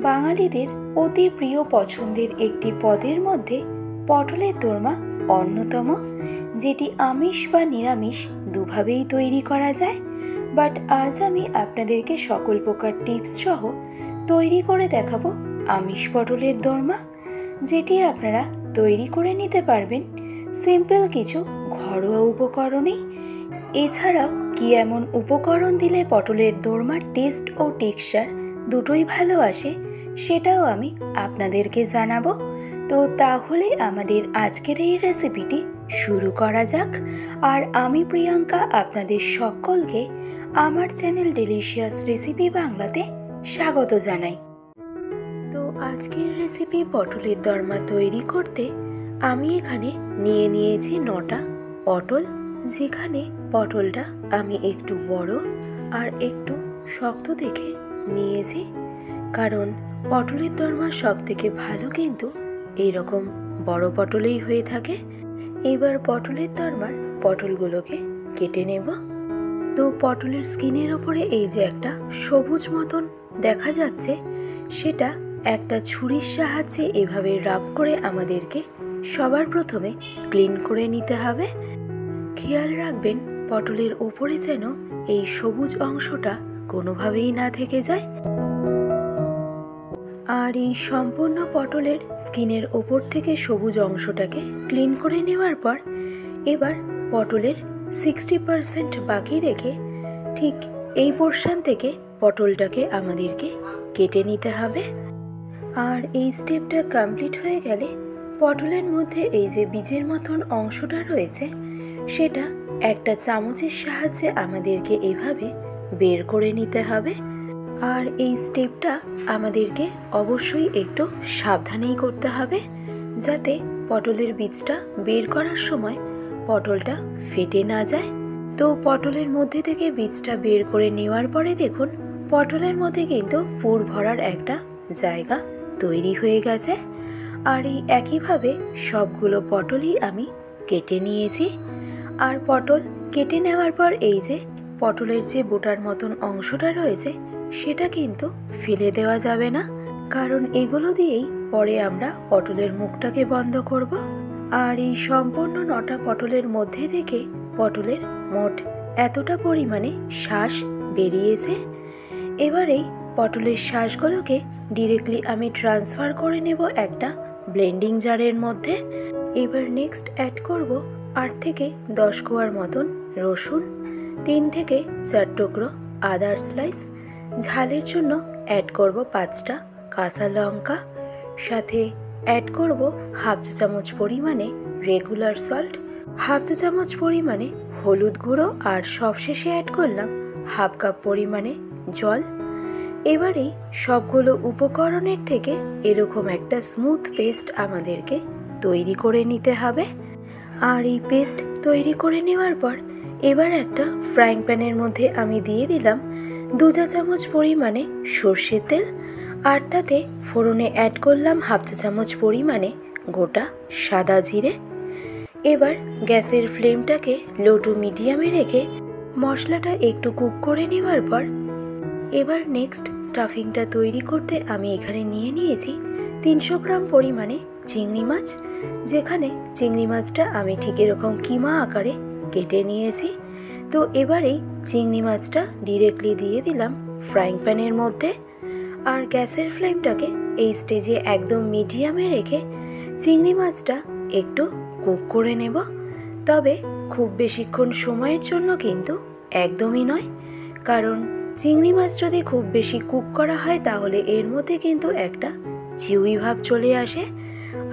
বাঙালিদের অতি প্রিয় পছন্দের একটি পদের মধ্যে পটলের দোরমা অন্যতম, যেটি আমিষ বা নিরামিষ দুভাবেই তৈরি করা যায়। বাট আজ আমি আপনাদেরকে সকল প্রকার টিপস সহ তৈরি করে দেখাবো আমিষ পটলের দোরমা, যেটি আপনারা তৈরি করে নিতে পারবেন সিম্পল কিছু ঘরোয়া উপকরণেই। এছাড়াও কি এমন উপকরণ দিলে পটলের দোরমার টেস্ট ও টেক্সচার দুটোই ভালো আসে, সেটাও আমি আপনাদেরকে জানাবো। তো তাহলে আমাদের আজকের এই রেসিপিটি শুরু করা যাক। আর আমি প্রিয়াঙ্কা আপনাদের সকলকে আমার চ্যানেল ডেলিশিয়াস রেসিপি বাংলাতে স্বাগত জানাই। তো আজকের রেসিপি পটলের দোরমা তৈরি করতে আমি এখানে নিয়ে নিয়েছি 9টা পটল, যেখানে পটলটা আমি একটু বড় আর একটু শক্ত দেখে নিয়েছি, কারণ পটলের দোরমা সব থেকে ভালো কিন্তু এইরকম বড় পটলেই হয়ে থাকে। এবার পটলের দোরমার পটলগুলোকে কেটে নেব। তো পটলের স্কিনের ওপরে এই যে একটা সবুজ মতন দেখা যাচ্ছে, সেটা একটা ছুরির সাহায্যে এভাবে রাব করে আমাদেরকে সবার প্রথমে ক্লিন করে নিতে হবে। খেয়াল রাখবেন পটলের ওপরে যেন এই সবুজ অংশটা কোনোভাবেই না থেকে যায়। আর এই সম্পূর্ণ পটলের স্কিনের ওপর থেকে সবুজ অংশটাকে ক্লিন করে নেওয়ার পর এবার পটলের 60% বাকি রেখে ঠিক এই পোর্শন থেকে পটলটাকে আমাদেরকে কেটে নিতে হবে। আর এই স্টেপটা কমপ্লিট হয়ে গেলে পটলের মধ্যে এই যে বীজের মতন অংশটা রয়েছে, সেটা একটা চামচের সাহায্যে আমাদেরকে এভাবে বের করে নিতে হবে। আর এই স্টেপটা আমাদেরকে অবশ্যই একটু সাবধানেই করতে হবে, যাতে পটলের বীজটা বের করার সময় পটলটা ফেটে না যায়। তো পটলের মধ্যে থেকে বীজটা বের করে নেওয়ার পরে দেখুন পটলের মধ্যে কিন্তু পুর ভরার একটা জায়গা তৈরি হয়ে গেছে। আর এই একইভাবে সবগুলো পটলই আমি কেটে নিয়েছি। আর পটল কেটে নেওয়ার পর এই যে পটলের যে বোটার মতন অংশটা রয়েছে, সেটা কিন্তু ফেলে দেওয়া যাবে না, কারণ এগুলো দিয়েই পরে আমরা পটলের মুখটাকে বন্ধ করব। আর এই সম্পূর্ণ 9টা পটলের মধ্যে থেকে পটলের মোট এতটা পরিমাণে শ্বাস বেরিয়েছে। এবার এই পটলের শ্বাসগুলোকে ডিরেক্টলি আমি ট্রান্সফার করে নেব একটা ব্লেন্ডিং জারের মধ্যে। এবার নেক্সট অ্যাড করব 8 থেকে 10 কোয়ার মতন রসুন, 3 থেকে 4 টুকরো আদার স্লাইস, ঝালের জন্য অ্যাড করব 5টা কাঁচা লঙ্কা, সাথে অ্যাড করব হাফ চা চামচ পরিমাণে রেগুলার সল্ট, হাফ চা চামচ পরিমাণে হলুদ গুঁড়ো, আর সবশেষে অ্যাড করলাম হাফ কাপ পরিমাণে জল। এবারেই সবগুলো উপকরণের থেকে এরকম একটা স্মুথ পেস্ট আমাদেরকে তৈরি করে নিতে হবে। আর এই পেস্ট তৈরি করে নেওয়ার পর এবার একটা ফ্রাইং প্যানের মধ্যে আমি দিয়ে দিলাম 2 চা চামচ পরিমাণে সর্ষের তেল, আর তাতে ফোড়নে অ্যাড করলাম হাফ চা চামচ পরিমাণে গোটা সাদা জিরে। এবার গ্যাসের ফ্লেমটাকে লো টু মিডিয়ামে রেখে মশলাটা একটু কুক করে নেওয়ার পর এবার নেক্সট স্টাফিংটা তৈরি করতে আমি এখানে নিয়ে নিয়েছি 300 গ্রাম পরিমাণে চিংড়ি মাছ, যেখানে চিংড়ি মাছটা আমি ঠিক এরকম কিমা আকারে কেটে নিয়েছি। তো এবারেই চিংড়ি মাছটা ডিরেক্টলি দিয়ে দিলাম ফ্রাইং প্যানের মধ্যে। আর গ্যাসের ফ্লেমটাকে এই স্টেজে একদম মিডিয়ামে রেখে চিংড়ি মাছটা একটু কুক করে নেব। তবে খুব বেশিক্ষণ সময়ের জন্য কিন্তু একদমই নয়, কারণ চিংড়ি মাছ যদি খুব বেশি কুক করা হয় তাহলে এর মধ্যে কিন্তু একটা চিউই ভাব চলে আসে।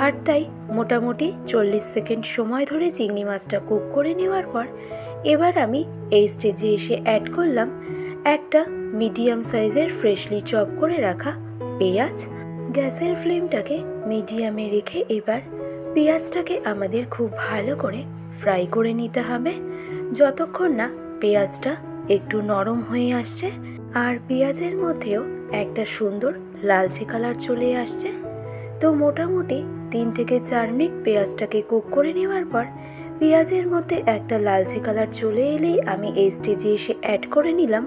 আর তাই মোটামুটি 40 সেকেন্ড সময় ধরে চিংড়ি মাছটা কুক করে নেওয়ার পর এবার আমি এই স্টেজে এসে অ্যাড করলাম একটা মিডিয়াম সাইজের ফ্রেশলি চপ করে রাখা পেঁয়াজ। গ্যাসের ফ্লেমটাকে মিডিয়ামে রেখে এবার পেঁয়াজটাকে আমাদের খুব ভালো করে ফ্রাই করে নিতে হবে, যতক্ষণ না পেঁয়াজটা একটু নরম হয়ে আসছে আর পেঁয়াজের মধ্যেও একটা সুন্দর লালচে কালার চলে আসছে। তো মোটামুটি 3 থেকে 4 মিনিট পেঁয়াজটাকে কুক করে নেওয়ার পর পেঁয়াজের মধ্যে একটা লালচে কালার চলে এলেই আমি এই স্টেজে এসে অ্যাড করে নিলাম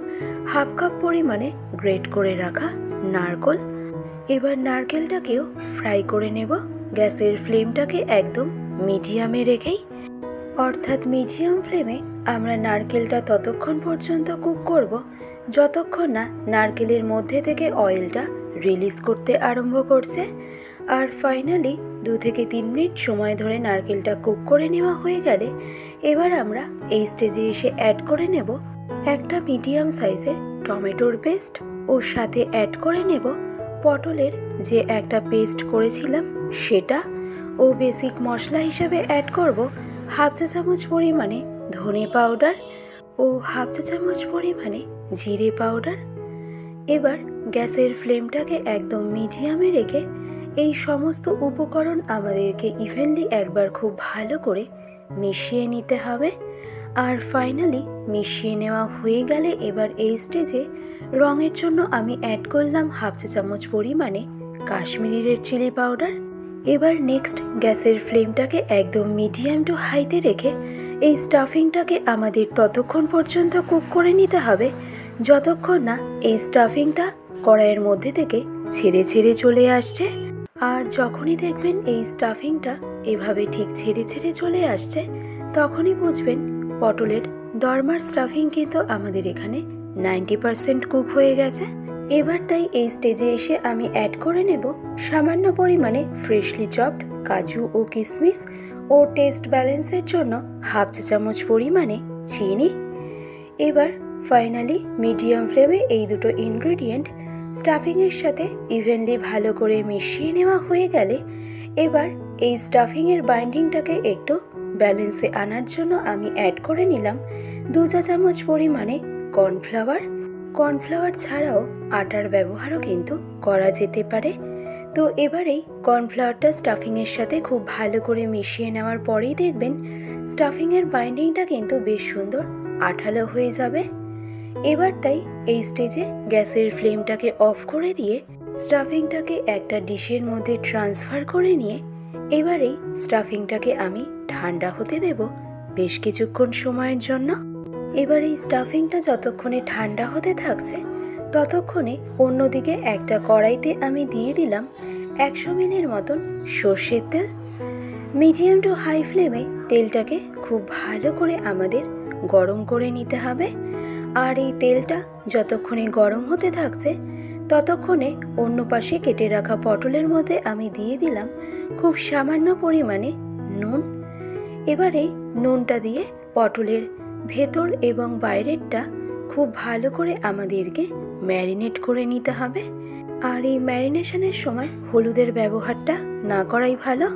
হাফ কাপ পরিমাণে গ্রেট করে রাখা নারকেল। এবার নারকেলটাকেও ফ্রাই করে নেব গ্যাসের ফ্লেমটাকে একদম মিডিয়ামে রেখেই। অর্থাৎ মিডিয়াম ফ্লেমে আমরা নারকেলটা ততক্ষণ পর্যন্ত কুক করব যতক্ষণ না নারকেলের মধ্যে থেকে অয়েলটা রিলিজ করতে আরম্ভ করছে। আর ফাইনালি 2 থেকে 3 মিনিট সময় ধরে নারকেলটা কুক করে নেওয়া হয়ে গেলে এবার আমরা এই স্টেজে এসে অ্যাড করে নেব একটা মিডিয়াম সাইজের টমেটোর পেস্ট। ওর সাথে অ্যাড করে নেব পটলের যে একটা পেস্ট করেছিলাম সেটা। ও বেসিক মশলা হিসাবে অ্যাড করব হাফ চা চামচ পরিমাণে ধনে পাউডার ও হাফ চা চামচ পরিমাণে জিরে পাউডার। এবার গ্যাসের ফ্লেমটাকে একদম মিডিয়ামে রেখে এই সমস্ত উপকরণ আমাদেরকে ইভেনলি একবার খুব ভালো করে মিশিয়ে নিতে হবে। আর ফাইনালি মিশিয়ে নেওয়া হয়ে গেলে এবার এই স্টেজে রঙের জন্য আমি অ্যাড করলাম হাফ চা চামচ পরিমাণে কাশ্মীরি রেড চিলি পাউডার। এবার নেক্সট গ্যাসের ফ্লেমটাকে একদম মিডিয়াম টু হাইতে রেখে এই স্টাফিংটাকে আমাদের ততক্ষণ পর্যন্ত কুক করে নিতে হবে যতক্ষণ না এই স্টাফিংটা কড়াইয়ের মধ্যে থেকে ছেড়ে ছেড়ে চলে আসছে। আর যখনই দেখবেন এই স্টাফিংটা এভাবে ঠিক ছেড়ে ছেড়ে চলে আসছে তখনই বুঝবেন পটলের দরমার স্টাফিং কিন্তু আমাদের এখানে 90% কুক হয়ে গেছে। এবার তাই এই স্টেজে এসে আমি অ্যাড করে নেব সামান্য পরিমাণে ফ্রেশলি চপড কাজু ও কিশমিশ ও টেস্ট ব্যালেন্সের জন্য হাফ চা চামচ পরিমাণে চিনি। এবার ফাইনালি মিডিয়াম ফ্লেমে এই দুটো ইনগ্রেডিয়েন্ট স্টাফিংয়ের সাথে ইভেনলি ভালো করে মিশিয়ে নেওয়া হয়ে গেলে এবার এই স্টাফিংয়ের বাইন্ডিংটাকে একটু ব্যালেন্সে আনার জন্য আমি অ্যাড করে নিলাম 2 চা চামচ পরিমাণে কর্নফ্লাওয়ার। কর্নফ্লাওয়ার ছাড়াও আটার ব্যবহারও কিন্তু করা যেতে পারে। তো এবারেই কর্নফ্লাওয়ারটা স্টাফিংয়ের সাথে খুব ভালো করে মিশিয়ে নেওয়ার পরেই দেখবেন স্টাফিংয়ের বাইন্ডিংটা কিন্তু বেশ সুন্দর আঠালো হয়ে যাবে। এবার তাই এই স্টেজে গ্যাসের ফ্লেমটাকে অফ করে দিয়ে স্টাফিংটাকে একটা ডিশের মধ্যে ট্রান্সফার করে নিয়ে এবারেই স্টাফিংটাকে আমি ঠান্ডা হতে দেব বেশ কিছুক্ষণ সময়ের জন্য। এবার এই স্টাফিংটা যতক্ষণে ঠান্ডা হতে থাকছে ততক্ষণে অন্যদিকে একটা কড়াইতে আমি দিয়ে দিলাম 100 মিলির মতন সর্ষের তেল। মিডিয়াম টু হাই ফ্লেমে তেলটাকে খুব ভালো করে আমাদের গরম করে নিতে হবে। আর এই তেলটা যতক্ষণে গরম হতে থাকছে ততক্ষণে অন্য পাশে কেটে রাখা পটলের মধ্যে আমি দিয়ে দিলাম খুব সামান্য পরিমাণে নুন। এবারে নুনটা দিয়ে পটলের ভেতর এবং বাইরেরটা খুব ভালো করে আমাদেরকে ম্যারিনেট করে নিতে হবে। আর এই ম্যারিনেশনের সময় হলুদের ব্যবহারটা না করাই ভালো,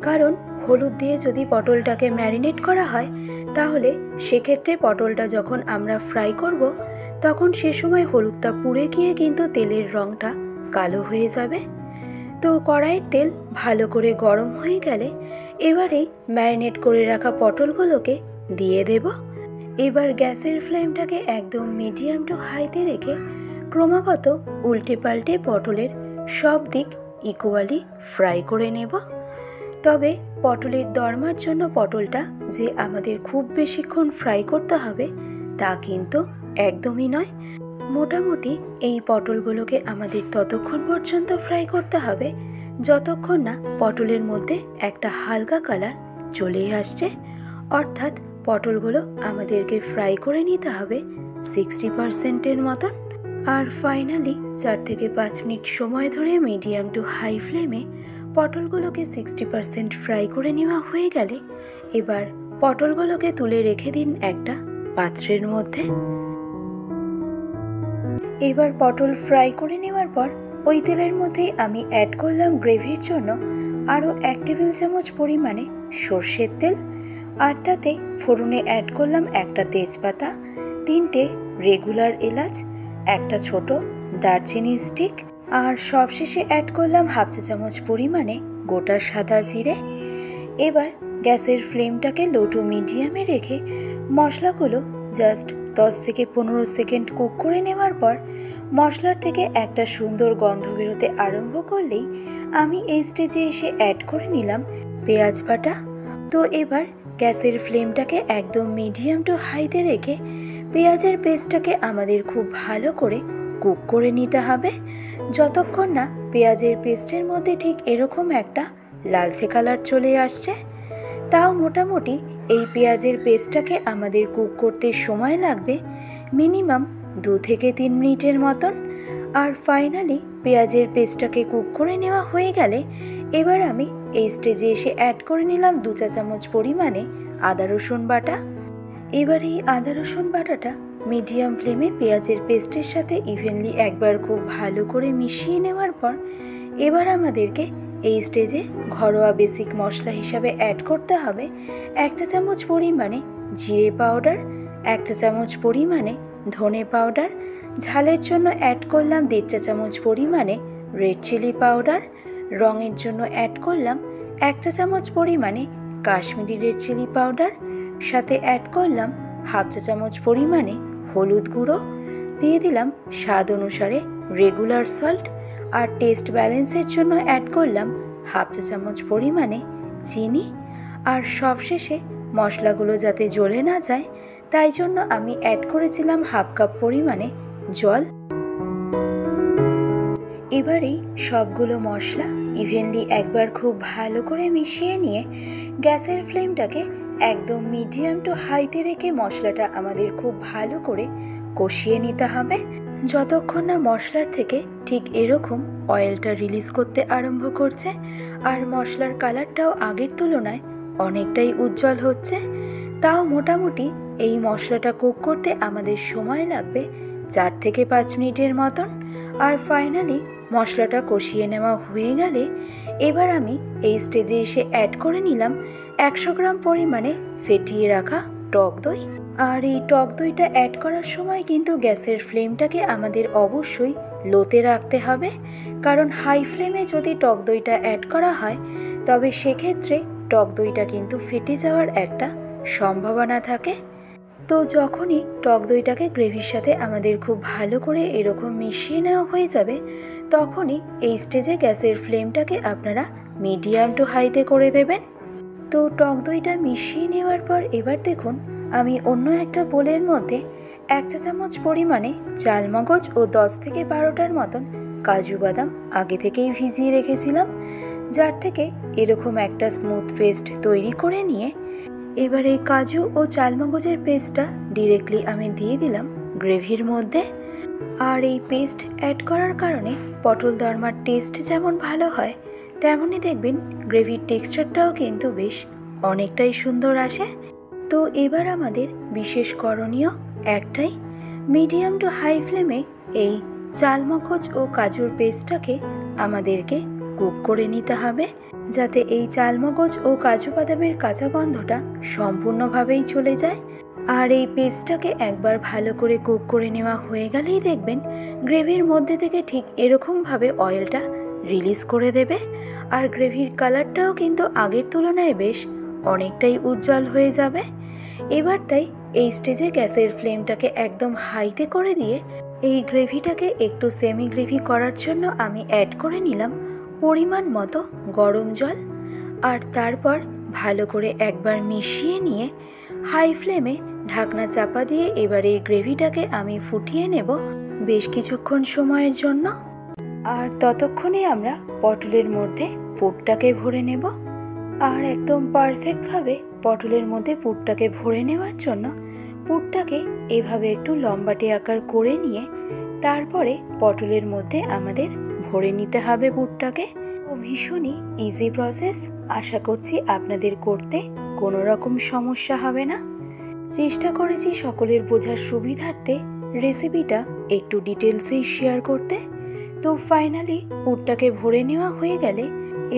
কারণ হলুদ দিয়ে যদি পটলটাকে ম্যারিনেট করা হয় তাহলে সেক্ষেত্রে পটলটা যখন আমরা ফ্রাই করব তখন সে সময় হলুদটা পুড়ে গিয়ে কিন্তু তেলের রঙটা কালো হয়ে যাবে। তো কড়াইয়ের তেল ভালো করে গরম হয়ে গেলে এবারে ম্যারিনেট করে রাখা পটলগুলোকে দিয়ে দেব। এবার গ্যাসের ফ্লেমটাকে একদম মিডিয়াম টু হাইতে রেখে ক্রমাগত উল্টে পাল্টে পটলের সব দিক ইকুয়ালি ফ্রাই করে নেব। তবে পটলের দরমার জন্য পটলটা যে আমাদের খুব বেশিক্ষণ ফ্রাই করতে হবে তা কিন্তু একদমই নয়। মোটামুটি এই পটলগুলোকে আমাদের ততক্ষণ পর্যন্ত ফ্রাই করতে হবে যতক্ষণ না পটলের মধ্যে একটা হালকা কালার চলে আসছে। অর্থাৎ পটলগুলো আমাদেরকে ফ্রাই করে নিতে হবে 60%-এর মতন। আর ফাইনালি 4 থেকে 5 মিনিট সময় ধরে মিডিয়াম টু হাই ফ্লেমে পটলগুলোকে 60% ফ্রাই করে নেওয়া হয়ে গেলে এবার পটলগুলোকে তুলে রেখে দিন একটা পাত্রের মধ্যে। এবার পটল ফ্রাই করে নেওয়ার পর ওই তেলের মধ্যেই আমি অ্যাড করলাম গ্রেভির জন্য আরও 1 টেবিল চামচ পরিমাণে সর্ষের তেল। আর তাতে ফোড়নে অ্যাড করলাম একটা তেজপাতা, 3টে রেগুলার এলাচ, একটা ছোট দারচিনি স্টিক, আর সবশেষে অ্যাড করলাম হাফ চা চামচ পরিমাণে গোটা সাদা জিরে। এবার গ্যাসের ফ্লেমটাকে লো টু মিডিয়ামে রেখে মশলাগুলো জাস্ট 10 থেকে 15 সেকেন্ড কুক করে নেওয়ার পর মশলার থেকে একটা সুন্দর গন্ধ বেরোতে আরম্ভ করলেই আমি এই স্টেজে এসে অ্যাড করে নিলাম পেঁয়াজ বাটা। তো এবার গ্যাসের ফ্লেমটাকে একদম মিডিয়াম টু হাইতে রেখে পেঁয়াজের পেস্টটাকে আমাদের খুব ভালো করে কুক করে নিতে হবে যতক্ষণ না পেঁয়াজের পেস্টের মধ্যে ঠিক এরকম একটা লালচে কালার চলে আসছে। তাও মোটামুটি এই পেঁয়াজের পেস্টটাকে আমাদের কুক করতে সময় লাগবে মিনিমাম 2 থেকে 3 মিনিটের মতন। আর ফাইনালি পেঁয়াজের পেস্টটাকে কুক করে নেওয়া হয়ে গেলে এবার আমি এই স্টেজে এসে অ্যাড করে নিলাম 2 চা চামচ পরিমাণে আদা রসুন বাটা। এবার এই আদা রসুন বাটাটা মিডিয়াম ফ্লেমে পেঁয়াজের পেস্টের সাথে ইভেনলি একবার খুব ভালো করে মিশিয়ে নেওয়ার পর এবার আমাদেরকে এই স্টেজে ঘরোয়া বেসিক মশলা হিসাবে অ্যাড করতে হবে 1 চা চামচ পরিমাণে জিরে পাউডার, 1 চা চামচ পরিমাণে ধনে পাউডার, ঝালের জন্য অ্যাড করলাম 1.5 চা চামচ পরিমাণে রেড চিলি পাউডার, রঙের জন্য অ্যাড করলাম 1 চা চামচ পরিমাণে কাশ্মীরি রেড চিলি পাউডার, সাথে অ্যাড করলাম 1/2 চা চামচ পরিমাণে হলুদ গুঁড়ো, দিয়ে দিলাম স্বাদ অনুসারে রেগুলার সল্ট, আর টেস্ট ব্যালেন্সের জন্য অ্যাড করলাম 1/2 চা চামচ পরিমাণে চিনি। আর সবশেষে মশলাগুলো যাতে জ্বলে না যায় তাই জন্য আমি অ্যাড করেছিলাম 1/2 কাপ পরিমাণে জল। এবারেই সবগুলো মশলা ইভেনলি একবার খুব ভালো করে মিশিয়ে নিয়ে গ্যাসের ফ্লেমটাকে একদম মিডিয়াম টু হাইতে রেখে মশলাটা আমাদের খুব ভালো করে কষিয়ে নিতে হবে যতক্ষণ না মশলার থেকে ঠিক এরকম অয়েলটা রিলিজ করতে আরম্ভ করছে আর মশলার কালারটাও আগের তুলনায় অনেকটাই উজ্জ্বল হচ্ছে। তাও মোটামুটি এই মশলাটা কুক করতে আমাদের সময় লাগবে 4 থেকে 5 মিনিটের মতন। আর ফাইনালি মশলাটা কষিয়ে নেওয়া হয়ে গেলে এবার আমি এই স্টেজে এসে অ্যাড করে নিলাম 100 গ্রাম পরিমাণে ফেটিয়ে রাখা টক দই। আর এই টক দইটা অ্যাড করার সময় কিন্তু গ্যাসের ফ্লেমটাকে আমাদের অবশ্যই লোতে রাখতে হবে, কারণ হাই ফ্লেমে যদি টক দইটা অ্যাড করা হয় তবে সেক্ষেত্রে টক দইটা কিন্তু ফেটে যাওয়ার একটা সম্ভাবনা থাকে। তো যখনই টক দইটাকে গ্রেভির সাথে আমাদের খুব ভালো করে এরকম মিশিয়ে নেওয়া হয়ে যাবে তখনই এই স্টেজে গ্যাসের ফ্লেমটাকে আপনারা মিডিয়াম টু হাইতে করে দেবেন। তো টক দইটা মিশিয়ে নেওয়ার পর এবার দেখুন আমি অন্য একটা বোলের মধ্যে 1 চা চামচ পরিমাণে চালমগজ ও 10 থেকে 12টার মতন কাজু বাদাম আগে থেকেই ভিজিয়ে রেখেছিলাম, যার থেকে এরকম একটা স্মুথ পেস্ট তৈরি করে নিয়ে এবার এই কাজু ও চালমগজের পেস্টটা ডিরেক্টলি আমি দিয়ে দিলাম গ্রেভির মধ্যে। আর এই পেস্ট অ্যাড করার কারণে পটল দরমার টেস্ট যেমন ভালো হয় তেমনই দেখবেন গ্রেভির টেক্সচারটাও কিন্তু বেশ অনেকটাই সুন্দর আসে। তো এবার আমাদের বিশেষ করণীয় একটাই, মিডিয়াম টু হাই ফ্লেমে এই চালমগজ ও কাজুর পেস্টটাকে আমাদেরকে কুক করে নিতে হবে যাতে এই চালমগজ ও কাজু বাদামের কাঁচা গন্ধটা সম্পূর্ণভাবেই চলে যায়। আর এই পেস্টটাকে একবার ভালো করে কুক করে নেওয়া হয়ে গেলেই দেখবেন গ্রেভির মধ্যে থেকে ঠিক এরকমভাবে অয়েলটা রিলিজ করে দেবে আর গ্রেভির কালারটাও কিন্তু আগের তুলনায় বেশ অনেকটাই উজ্জ্বল হয়ে যাবে। এবার তাই এই স্টেজে গ্যাসের ফ্লেমটাকে একদম হাইতে করে দিয়ে এই গ্রেভিটাকে একটু সেমি গ্রেভি করার জন্য আমি অ্যাড করে নিলাম পরিমাণ মতো গরম জল। আর তারপর ভালো করে একবার মিশিয়ে নিয়ে হাই ফ্লেমে ঢাকনা চাপা দিয়ে এবার এই গ্রেভিটাকে আমি ফুটিয়ে নেব বেশ কিছুক্ষণ সময়ের জন্য। আর ততক্ষণে আমরা পটলের মধ্যে পুরটাকে ভরে নেব। আর একদম পারফেক্টভাবে পটলের মধ্যে পুরটাকে ভরে নেওয়ার জন্য পুরটাকে এভাবে একটু লম্বাটে আকার করে নিয়ে তারপরে পটলের মধ্যে আমাদের ভরে নিতে হবে পুরটাকে। ও ভীষণই ইজি প্রসেস, আশা করছি আপনাদের করতে কোনো রকম সমস্যা হবে না। চেষ্টা করেছি সকলের বোঝার সুবিধার্থে রেসিপিটা একটু ডিটেলসেই শেয়ার করতে। তো ফাইনালি পুরটাকে ভরে নেওয়া হয়ে গেলে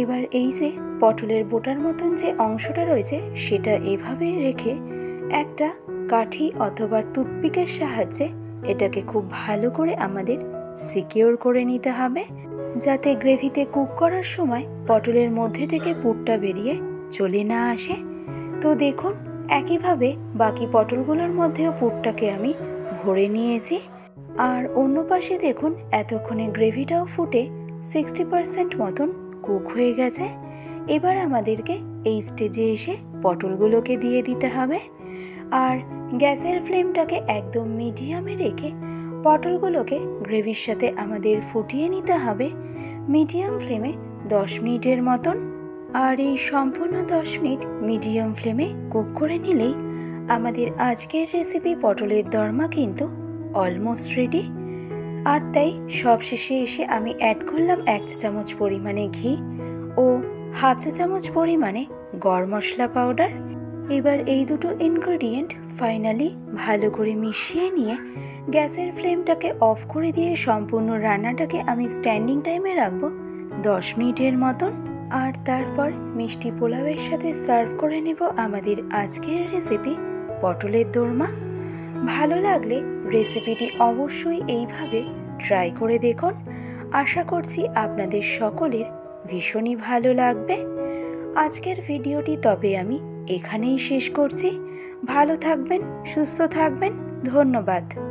এবার এই যে পটলের বোটার মতন যে অংশটা রয়েছে সেটা এভাবে রেখে একটা কাঠি অথবা টুথপিকের সাহায্যে এটাকে খুব ভালো করে আমাদের সিকিউর করে নিতে হবে যাতে গ্রেভিতে কুক করার সময় পটলের মধ্যে থেকে পুরটা বেরিয়ে চলে না আসে। তো দেখুন একইভাবে বাকি পটলগুলোর মধ্যেও পুরটাকে আমি ভরে নিয়েছি। আর অন্য পাশে দেখুন এতক্ষণে গ্রেভিটাও ফুটে 60% মতন কুক হয়ে গেছে। এবার আমাদেরকে এই স্টেজে এসে পটলগুলোকে দিয়ে দিতে হবে আর গ্যাসের ফ্লেমটাকে একদম মিডিয়ামে রেখে পটলগুলোকে গ্রেভির সাথে আমাদের ফুটিয়ে নিতে হবে মিডিয়াম ফ্লেমে 10 মিনিটের মতন। আর এই সম্পূর্ণ 10 মিনিট মিডিয়াম ফ্লেমে কুক করে নিলেই আমাদের আজকের রেসিপি পটলের দরমা কিন্তু অলমোস্ট রেডি। আর তাই সবশেষে এসে আমি অ্যাড করলাম 1 চা চামচ পরিমাণে ঘি ও হাফ চা চামচ পরিমাণে গরম মশলা পাউডার। এবার এই দুটো ইনগ্রেডিয়েন্ট ফাইনালি ভালো করে মিশিয়ে নিয়ে গ্যাসের ফ্লেমটাকে অফ করে দিয়ে সম্পূর্ণ রান্নাটাকে আমি স্ট্যান্ডিং টাইমে রাখবো 10 মিনিটের মতন। আর তারপর মিষ্টি পোলাওয়ের সাথে সার্ভ করে নেব আমাদের আজকের রেসিপি পটলের দোরমা। ভালো লাগলে রেসিপিটি অবশ্যই এইভাবে ট্রাই করে দেখুন। আশা করছি আপনাদের সকলের ভীষণই ভালো লাগবে। আজকের ভিডিওটি তবে আমি এখানেই শেষ করছি। ভালো থাকবেন, সুস্থ থাকবেন। ধন্যবাদ।